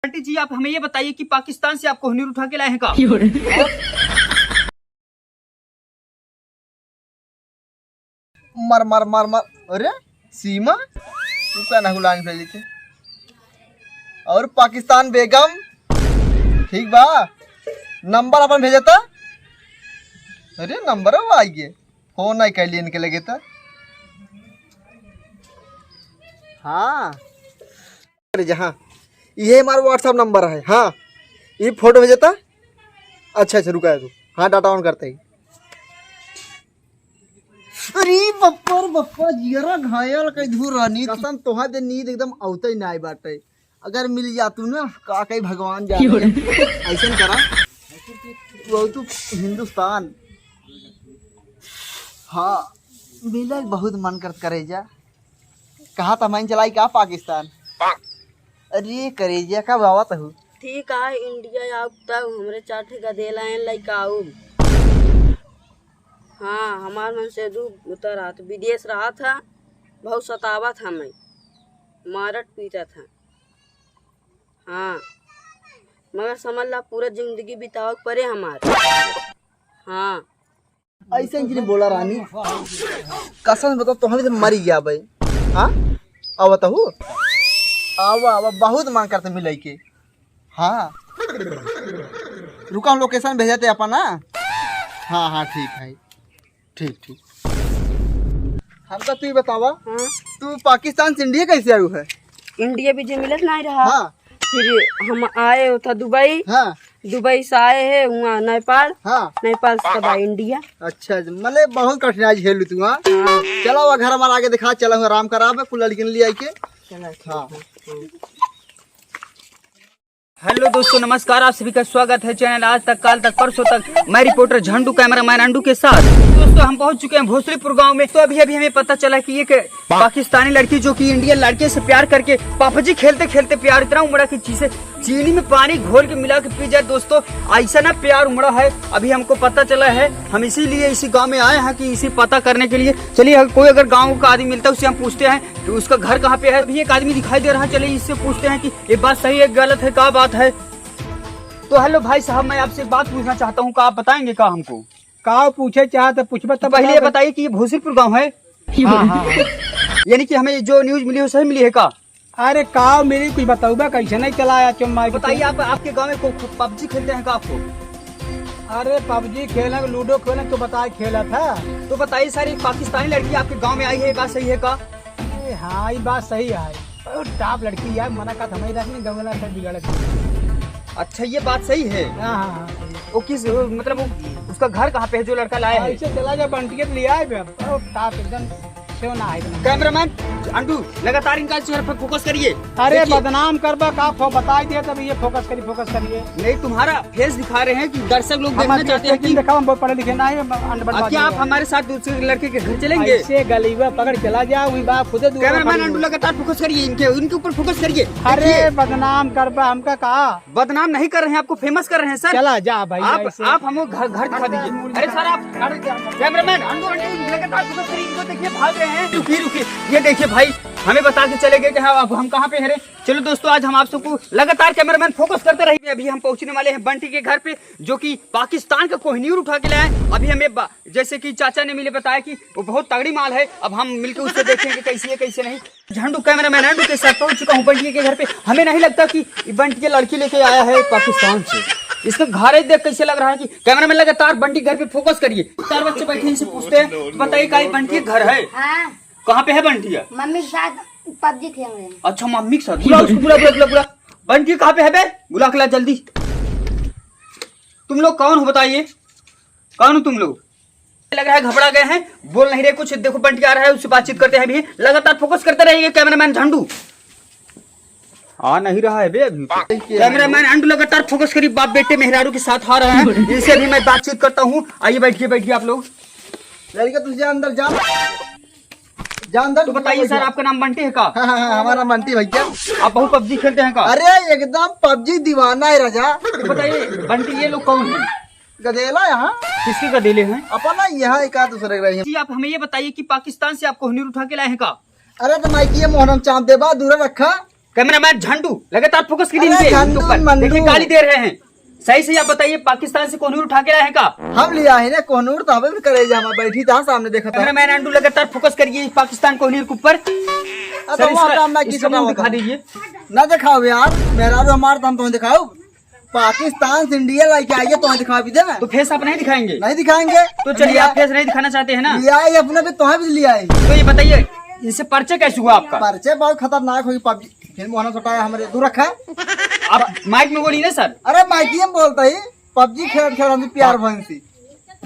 Aunty जी आप हमें ये बताइए कि पाकिस्तान से आप कोहिनूर उठा के लाए हैं का? मर मर मर मर। अरे सीमा तू क्या नहुलान भेजी थे? और पाकिस्तान बेगम ठीक बा, नंबर अपन भेजा था। अरे नंबर वो आई गए, फोन नहीं कर लिए इनके लगे था। हाँ अरे जहाँ ये हमारा व्हाट्सअप नंबर है। हाँ ये फोटो भेजा था। अच्छा अच्छा रुका है तू। हाँ डाटा ऑन करते ही। अरे बप्पा जियरा घायल कई धूर रानी कसम तोहा दे नींद एकदम औते ही नहीं बाटे। अगर मिल जा तू ना का कई भगवान जाने ऐसा करा वो तू हिंदुस्तान। हाँ मिला बहुत मन करत करे जा। कहा था मैं चलाई का पाकिस्तान। अरे करेजा का बावत हूँ ठीक है इंडिया आउ तब हमरे 4 ठेका दे लाइन लाइक आऊ। हाँ हमार मन से दू उतर रहा था, विदेश रहा था, बहुत सतावा था, मैं मारट पीटा था। हाँ मगर समझ ला पूरा जिंदगी बिताव परे हमार। हाँ ऐसे ही बोला रानी कसम बता तो हमें मरी गया भाई। हाँ अब बताऊ अब बहुत मन करते मिले के। हाँ रुका हम लोकेशन भेजे थे अपन। हाँ हाँ ठीक है ठीक ठीक। हमका तू बतावा हाँ तू पाकिस्तान से इंडिया कैसे आयु है? इंडिया भी जो मिलत नहीं रहा। हाँ फिर हम आए था दुबई। हाँ दुबई से आए है वहाँ नेपाल। हाँ नेपाल से तब आए इंडिया। अच्छा मतलब बहुत कठिनाई झेलू तू। हाँ चलो वो घर हमारा आगे दिखा, चलो आराम करा कुल लड़की ले आई के। हाँ हेलो दोस्तों नमस्कार, आप सभी का स्वागत है चैनल आज तक काल तक परसों तक। मैं रिपोर्टर झंडू कैमरामैन अंडू के साथ। दोस्तों हम पहुंच चुके हैं भोसरीपुर गांव में। तो अभी हमें पता चला कि एक पाकिस्तानी लड़की जो कि इंडियन लड़के से प्यार करके पापा खेलते खेलते प्यार इतना उमड़ा कि चीजें चीनी में पानी घोल के मिला के पी जाए। दोस्तों ऐसा ना प्यार उमड़ा है, अभी हमको पता चला है। हम इसीलिए इसी गांव में आए हैं कि इसी पता करने के लिए। चलिए कोई अगर गांव का आदमी मिलता है उससे हम पूछते हैं कि उसका घर कहाँ पे है। अभी एक आदमी दिखाई दे रहा है, चलिए इससे पूछते हैं कि ये बात सही है गलत है, क्या बात है। तो हेलो भाई साहब, मैं आपसे बात पूछना चाहता हूँ, क्या आप बताएंगे का हमको? का पूछे चाहते पूछ तो पहले ये बताइए कि ये भोसरीपुर गाँव है? हाँ हाँ यानी कि हमें जो न्यूज मिली वो सही मिली है का? अरे का मेरी कुछ बताऊ कैसे नहीं चलाया चुम्मा। बताइए आप आपके गाँव में पबजी खेलते हैं का आपको? अरे पबजी खेला लूडो खेला तो बताए खेला था। तो बताइए सर एक पाकिस्तानी लड़की आपके गाँव में आई है, बात सही है का? हाँ ये बात सही है, टॉप लड़की है, मना का हमारी रखनी गंगला से बिगड़। अच्छा ये बात सही है। हाँ हाँ वो किस मतलब वो उसका घर कहाँ पे है जो लड़का लाया है? ऐसे चला जा बंटियत लिया है टॉप एकदम सोना है। कैमरामैन अंडू लगातार इनका चेहरे पर फोकस करिए। अरे बदनाम करबा का बताई दिया तब ये फोकस करिए। नहीं तुम्हारा फेस दिखा रहे हैं कि दर्शक लोग देखना चाहते हैं कि देखा हम बहुत पढ़े लिखे ना है। क्या आप हमारे साथ दूसरे लड़के के घर चलेंगे? ऐसे गलीबा पकड़ चला जा वही बात खुद। कैमरामैन अंडू लगातार फोकस करिए, उनके ऊपर फोकस करिए। अरे बदनाम करबा हमका कहा? बदनाम नहीं कर रहे हैं, आपको फेमस कर रहे हैं सर। चला जा भाई आप हमको घर दिखा दीजिए। अरे सर आप कैमरामैन अंडू लगातार फोकस करिए, इनको देखिए भाग रहे हैं। रुकिए ये देखिए भाई हमें बता के चले गए कि हाँ हम कहाँ पे हैं। चलो दोस्तों आज हम आप सबको लगातार कैमरामैन फोकस करते रहिए। अभी हम पहुंचने वाले हैं बंटी के घर पे जो कि पाकिस्तान का कोहिनूर उठा के लाया है। अभी हमें जैसे कि चाचा ने मिले बताया कि वो बहुत तगड़ी माल है। अब हम मिलकर उससे देखेंगे कैसी है कैसे नहीं। झंडू कैमरामैन अंडू के साथ पहुंच चुका हूँ बंटी के घर पे। हमें नहीं लगता कि बंटी के लड़की लेके आया है पाकिस्तान से। इसका घर देख कैसे लग रहा है कि कैमरामैन लगातार बंटी घर पे फोकस करिए। 4 बच्चे बैठे इनसे पूछते हैं तो बताइए का बंटी के घर है? हाँ कहाँ पे है बंटिया? मम्मी के साथ पबजी खेल रहे हैं। अच्छा मम्मी के साथ बुला उसको, बुला बंटी कहाँ पे है बे? बुला के ला जल्दी। तुम लोग कौन हो बताइए, कौन हो तुम लोग? लग रहा है घबरा गए हैं, बोल नहीं रहे कुछ। देखो बंटी आ रहा है, उससे बातचीत करते हैं। अभी लगातार फोकस करते रहिए। कैमरामैन झंडू आ नहीं रहा है बे अभी। कैमरामैन अंडू लगातार फोकस करिए। बाप बेटे मेहरारू के साथ आ रहे हैं, इनसे भी मैं बातचीत करता हूँ। आइए बैठिए आप लोग। लड़का तुझे अंदर जा अंदर। तो बताइए सर आपका नाम बंटी है का? हाँ हमारा बंटी भैया। आप बहुत पबजी खेलते हैं का? अरे एकदम पबजी दीवाना है राजा। तो बताइए बंटी ये लोग कौन है? गधेला यहाँ किसके गधेले हैं? अपना यहाँ एक आध दूसरे रही है। जी आप हमें ये बताइए कि पाकिस्तान से आप कोहिनूर उठा के लाए हैं का? अरे तो माइकी मोहरम चांद देबा दूर रखा। कैमरामैन झंडू लगातार फोकस कीजिए अरे इनके झंडू, ऊपर। मंडू। देखिए गाली दे रहे हैं। सही से आप बताइए, पाकिस्तान से कोहिनूर उठा के लाए हैं का? हम लिया है ना कोहनूर, तो हमें भी करे जा, हम बैठी था सामने देखा था। कैमरामैन अंडू लगातार फोकस करिए पाकिस्तान कोहिनूर के ऊपर। अब सर, वहाँ काम ना इसका किसी मुंह का दिखा दीजिए। ना दिखाओ यार, मेरा भी हमारा तो हम तुम्हें दिखाओ। पाकिस्तान से इंडिया लाके आइए तो दिखा भी देना। तो फेस आप नहीं दिखाएंगे? नहीं दिखाएंगे तो चलिए, आप फेस नहीं दिखाना चाहते हैं ना? लिया है अपने भी, तुम्हें भी लिया है। तो ये बताइए, इनसे परिचय कैसे हुआ आपका? परिचय बहुत खतरनाक होगी। पबजी फिर मोहना छोटा हमारे दूर रखा। आप माइक में बोलिए ना सर। अरे माइकी हम बोलते ही पबजी खेल खेल हम प्यार भंसी।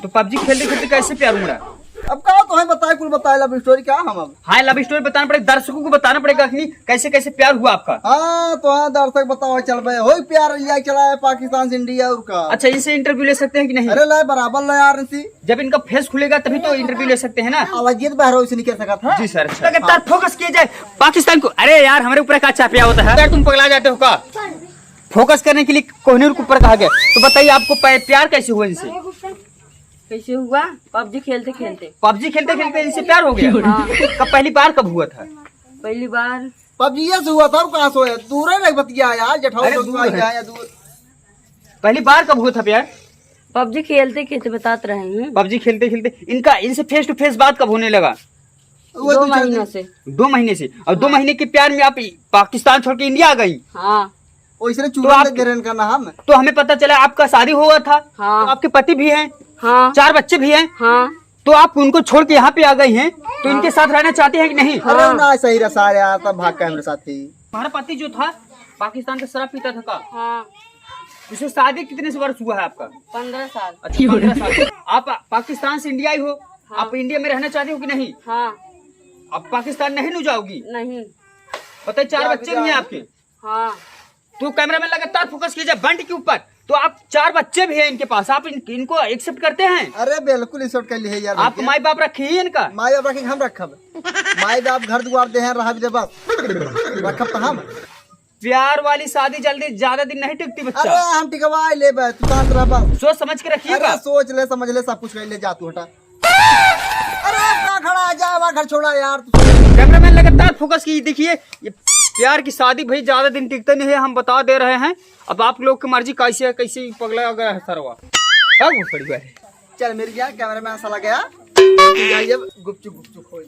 तो पबजी खेलते खेलते कैसे प्यार उमड़ा? अब कहा तुम्हें बताए, कुल बताए लव स्टोरी क्या हम अब। हाँ, लव स्टोरी बताना पड़ेगा, दर्शकों को बताना पड़ेगा कि कैसे कैसे प्यार हुआ आपका। हाँ तो हाँ दर्शक बताओ, चल भाई हो प्यार लिया चला है पाकिस्तान से इंडिया और का। अच्छा, इनसे इंटरव्यू ले सकते हैं कि नहीं? अरे ला बराबर ला यार इसी जब इनका फेस खुलेगा तभी तो इंटरव्यू ले सकते हैं ना? आवाजियत बहरो इसे नहीं कर सका था। जी सर। अच्छा, लगातार फोकस किया जाए पाकिस्तान को। अरे यार, हमारे ऊपर का चापिया होता है यार, तुम पगला जाते हो का? फोकस करने के लिए कोहिनूर के ऊपर कहा गया। तो बताइए, आपको प्यार कैसे हुआ इनसे? कैसे हुआ? पबजी खेलते खेलते। पबजी खेलते खेलते इनसे प्यार हो गया? कब, पहली बार कब हुआ था? पहली बार पबजी से हुआ था और कहाँ से हुआ? दूर है बतिया यार, जठाऊ अरे तो दूर दूर है। है दूर। पहली बार कब हुआ था प्यार? पबजी खेलते खेलते बताते रहे हैं। पबजी खेलते खेलते इनसे फेस टू फेस बात कब होने लगा? वो 2 तो चल- महीनों से। 2 महीने से। और 2 महीने के प्यार में आप पाकिस्तान छोड़ के इंडिया आ गई। हाँ वैसे तो चूड़ा आप- दे रहे का नाम। तो हमें पता चला आपका शादी हुआ था। हाँ। तो आपके पति भी हैं, हाँ 4 बच्चे भी हैं। हाँ तो आप उनको छोड़ के यहाँ पे आ गई हैं, तो इनके साथ रहना चाहते हैं कि नहीं? अरे ना सही रसा यार, तब भाग का मेरे साथ ही। हमारा पति जो था पाकिस्तान का शराब पीता था का? हाँ उसे शादी कितने से वर्ष हुआ है आपका? 15 साल। अच्छा, 15 साल। आप पाकिस्तान से इंडिया आई हो। आप इंडिया में रहना चाहती हो कि नहीं? हाँ आप पाकिस्तान नहीं न जाओगी? नहीं। पता है 4 बच्चे भी हैं आपके। हाँ तो कैमरामैन लगातार फोकस कीजिए बंट के ऊपर। तो आप 4 बच्चे भी हैं इनके पास, आप इनको एक्सेप्ट करते हैं? अरे बिल्कुल इस कर लिए यार। आप माई बाप रखे ही इनका? माई बाप रखेंगे हम रखब। माई बाप घर द्वार दे हैं रहा भी दे बस रखब तो हम। प्यार वाली शादी जल्दी ज्यादा दिन नहीं टिकती अरे बच्चा। हम टिकवा ले बे, तू शांत रह बस। सोच समझ के रखिएगा। अरे सोच ले समझ ले सब कुछ कर ले, जा तू हटा। अरे अपना खड़ा है, जा वहाँ घर छोड़ा यार तू। कैमरामैन लगातार फोकस की। देखिए, ये प्यार की शादी भाई ज्यादा दिन टिकते नहीं है, हम बता दे रहे हैं। अब आप लोग की मर्जी कैसे है, कैसे पगला गया है सरवा। अब पड़ी हुआ है। चल मिल गया कैमरा मैन साला गया। गुपचुप गुपचुप हो